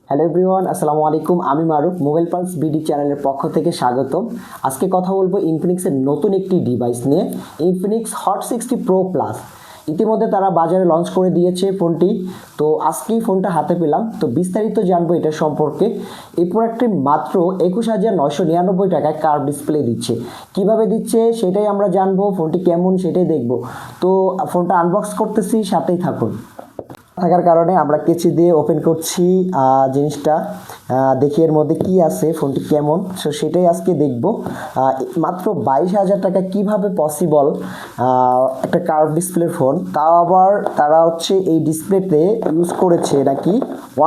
Hello everyone, আসসালামু আলাইকুম। আমি মারুফ, মোবাইল পালস বিডি চ্যানেলের পক্ষ থেকে স্বাগতম। আজকে কথা বলবো ইনফিনিক্সের নতুন একটি ডিভাইস নিয়ে, ইনফিনিক্স হট 60 প্রো প্লাস। ইতিমধ্যে তারা বাজারে লঞ্চ করে দিয়েছে ফোনটি, তো আজকেই ফোনটা হাতে পেলাম। তো বিস্তারিত জানবো এটা সম্পর্কে। এই প্রোডাক্টটি মাত্র 21,999 টাকায় কার্ভ ডিসপ্লে দিচ্ছে। কিভাবে দিচ্ছে সেটাই আমরা জানবো, ফোনটি কেমন সেটাই দেখবো। তো ফোনটা আনবক্স করতেছি, সাথেই থাকুন। থাকার কারণে আমরা কেচি দিয়ে ওপেন করছি জিনিসটা, দেখি এর মধ্যে কি আছে, ফোনটি কেমন। সো সেটাই আজকে দেখব। মাত্র 22,000 টাকা কিভাবে পসিবল একটা কার্ভ ডিসপ্লের ফোন, তাও আবার তারা হচ্ছে এই ডিসপ্লেতে ইউজ করেছে নাকি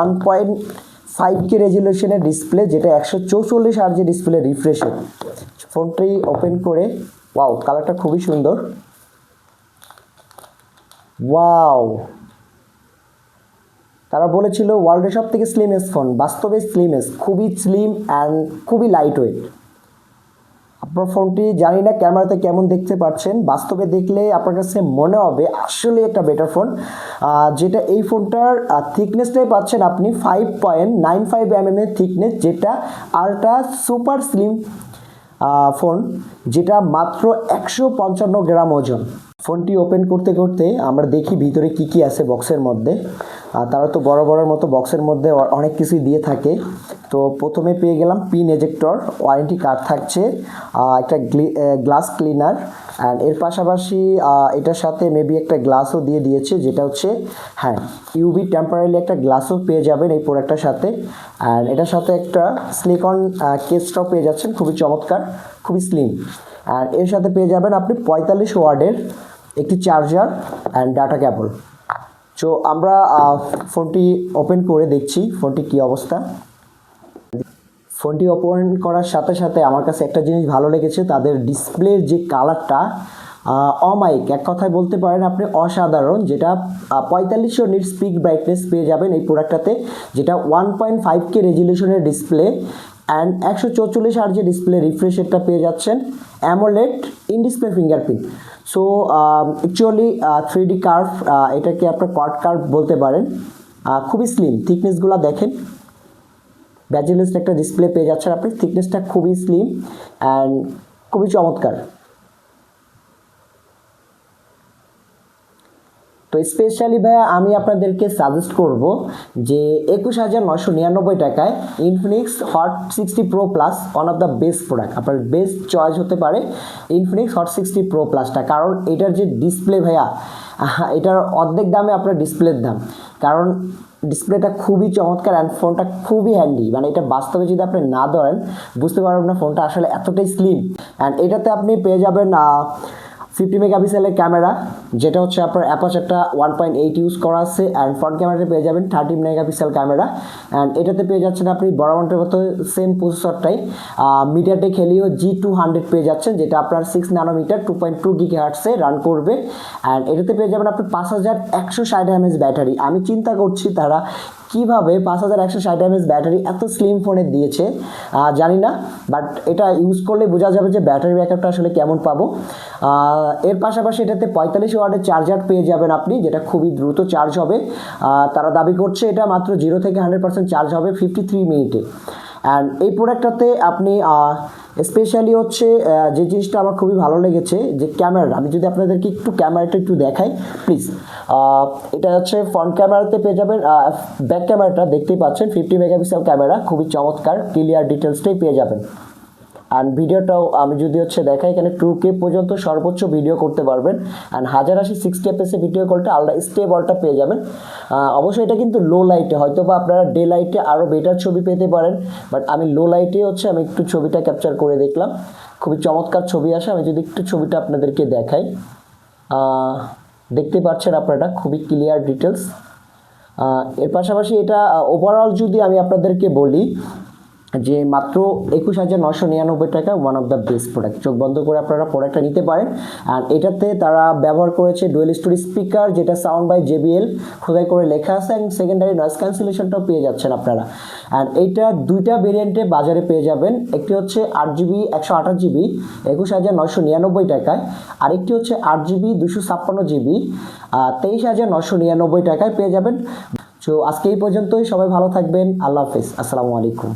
1.5K রেজুলেশনের ডিসপ্লে, যেটা 144 হার্জ ডিসপ্লে রিফ্রেশের। ফোনটি ওপেন করে ওয়াও, কালারটা খুবই সুন্দর। ওয়াও, তারা বলেছিল ওয়ার্ল্ডের সব থেকে স্লিমেস্ট ফোন, বাস্তবে স্লিমেস্ট, খুবই স্লিম অ্যান্ড খুবই লাইট ওয়েট। আপনার ফোনটি জানি না ক্যামেরাতে কেমন দেখতে পাচ্ছেন, বাস্তবে দেখলে আপনার কাছে মনে হবে আসলে একটা বেটার ফোন। যেটা এই ফোনটার থিকনেসটাই পাচ্ছেন আপনি 5.95 mm এর থিকনেস, যেটা আলট্রা সুপার স্লিম ফোন, যেটা মাত্র 155 গ্রাম ওজন। ফোনটি ওপেন করতে করতে আমরা দেখি ভিতরে কি কি আছে বক্সের মধ্যে। তারা তো বড় মতো বক্সের মধ্যে অনেক কিছুই দিয়ে থাকে। তো প্রথমে পেয়ে গেলাম পিন এজেক্টর, ওয়ারেন্টি কার্ড থাকছে, একটা গ্লাস ক্লিনার, অ্যান্ড এর পাশাপাশি এটার সাথে মেবি একটা গ্লাসও দিয়ে দিয়েছে, যেটা হচ্ছে হ্যাঁ ইউভি টেম্পারারি একটা গ্লাসও পেয়ে যাবেন এই প্রোডাক্টটার সাথে। অ্যান্ড এটার সাথে একটা সিলিকন কেসটাও পেয়ে যাচ্ছেন, খুবই চমৎকার, খুবই স্লিম। আর এর সাথে পেয়ে যাবেন আপনি 45 ওয়াটের একটি charger and data cable. So আমরা ফোনটি ওপেন করে দেখছি ফোনটি কী অবস্থা। ফোনটি ওপেন করার সাথে সাথে আমার কাছে একটা জিনিস ভালো লেগেছে, তাদের ডিসপ্লের যে কালারটা অমাইক, এক কথায় বলতে পারেন আপনি অসাধারণ। যেটা 4500 নিটস পিক ব্রাইটনেস পেয়ে যাবেন এই প্রোডাক্টটাতে, যেটা 1.5K রেজুলেশনের ডিসপ্লে অ্যান্ড 144 হার্জের ডিসপ্লে রিফ্রেশেরটা পেয়ে যাচ্ছেন, AMOLED in display fingerprint. So actually 3D curve, এটাকে আপনার কোয়াড কার্ভ বলতে পারেন। খুবই স্লিম, থিকনেসগুলো দেখেন, ব্যাজেলেস একটা ডিসপ্লে পেয়ে যাচ্ছেন আপনি, থিকনেসটা খুবই স্লিম অ্যান্ড খুবই চমৎকার। তো স্পেশালি ভাইয়া আমি আপনাদেরকে সাজেস্ট করব যে 21,999 টাকায় Infinix hot 60 pro plus, one of the best product, আপনার বেস্ট চয়েস হতে পারে ইনফিনিক্স হট 60 প্রো প্লাসটা। কারণ এটার যে ডিসপ্লে ভাইয়া, এটার অর্ধেক দামে আপনার ডিসপ্লের দাম। কারণ ডিসপ্লেটা খুবই চমৎকার অ্যান্ড ফোনটা খুবই হ্যান্ডি, মানে এটা বাস্তবে যদি আপনি না ধরেন বুঝতে পারবেন না ফোনটা আসলে এতটাই স্লিম। অ্যান্ড এটাতে আপনি পেয়ে যাবেন 50 মেগাপিক্সেলের ক্যামেরা, যেটা হচ্ছে আপনার অ্যাপারচারটা 1.8 ইউজ করা আছে, অ্যান্ড ফ্রন্ট ক্যামেরাতে পেয়ে যাবেন 30 মেগাপিক্সেল ক্যামেরা। অ্যান্ড এটাতে পেয়ে যাচ্ছেন আপনি বরাবরের মতো সেম প্রসেসরটাই মিডিয়াটেক হেলিও G200 পেয়ে যাচ্ছেন, যেটা আপনার 6 ন্যানোমিটার 2.2 গিগাহার্টসে রান করবে। অ্যান্ড এটাতে পেয়ে যাবেন আপনি 5160 mAh ব্যাটারি। আমি চিন্তা করছি তারা কীভাবে 5160 mAh ব্যাটারি এত স্লিম ফোনে দিয়েছে, জানি না, বাট এটা ইউজ করলে বোঝা যাবে যে ব্যাটারি ব্যাকআপটা আসলে কেমন পাবো। এর পাশাপাশি এটাতে 45 ওয়াটের চার্জার পেয়ে যাবেন আপনি, যেটা খুবই দ্রুত চার্জ হবে। তারা দাবি করছে এটা মাত্র 0 থেকে 100% চার্জ হবে 53 মিনিটে। অ্যান্ড এই প্রোডাক্টটাতে আপনি স্পেশালি হচ্ছে যে জিনিসটা আমার খুবই ভালো লেগেছে, যে ক্যামেরা, আমি যদি আপনাদেরকে একটু ক্যামেরাটা একটু দেখাই প্লিজ। এটা হচ্ছে ফ্রন্ট ক্যামেরাতে পেয়ে যাবেন, ব্যাক ক্যামেরাটা দেখতেই পাচ্ছেন 50 মেগাপিক্সেল ক্যামেরা, খুবই চমৎকার, ক্লিয়ার ডিটেলসটাই পেয়ে যাবেন। অ্যান্ড ভিডিওটাও আমি যদি হচ্ছে দেখাই, এখানে 2K পর্যন্ত সর্বোচ্চ ভিডিও করতে পারবেন। অ্যান্ড 1080 60 fps ভিডিও কলটা আলাদা স্টেবলটা পেয়ে যাবেন। অবশ্যই এটা কিন্তু লো লাইটে, হয়তো বা আপনারা ডে লাইটে আরও বেটার ছবি পেতে পারেন, বাট আমি লো লাইটে হচ্ছে আমি একটু ছবিটা ক্যাপচার করে দেখলাম, খুবই চমৎকার ছবি আসে। আমি যদি একটু ছবিটা আপনাদেরকে দেখাই, দেখতে পাচ্ছেন আপনারা খুবই ক্লিয়ার ডিটেলস। এর পাশাপাশি এটা ওভারঅল যদি আমি আপনাদেরকে বলি যে মাত্র 21,999 টাকা, one of the best product. চোখ বন্ধ করে আপনারা প্রোডাক্টটা নিতে পারেন। আর এটাতে তারা ব্যবহার করেছে ডুয়েল স্টোরি স্পিকার, যেটা সাউন্ড বাই JBL খোদাই করে লেখা আছে, অ্যান্ড সেকেন্ডারি নয়েজ ক্যান্সেলেশনটাও পেয়ে যাচ্ছেন আপনারা। অ্যান্ড এইটা দুইটা ভেরিয়েন্টে বাজারে পেয়ে যাবেন, একটি হচ্ছে 8GB 128GB 21,999 টাকায়, আরেকটি হচ্ছে 8GB 256GB 23,999 টাকায় পেয়ে যাবেন সো আজকে এই পর্যন্তই, সবাই ভালো থাকবেন, আল্লাহ হাফেজ, আসসালামু আলাইকুম।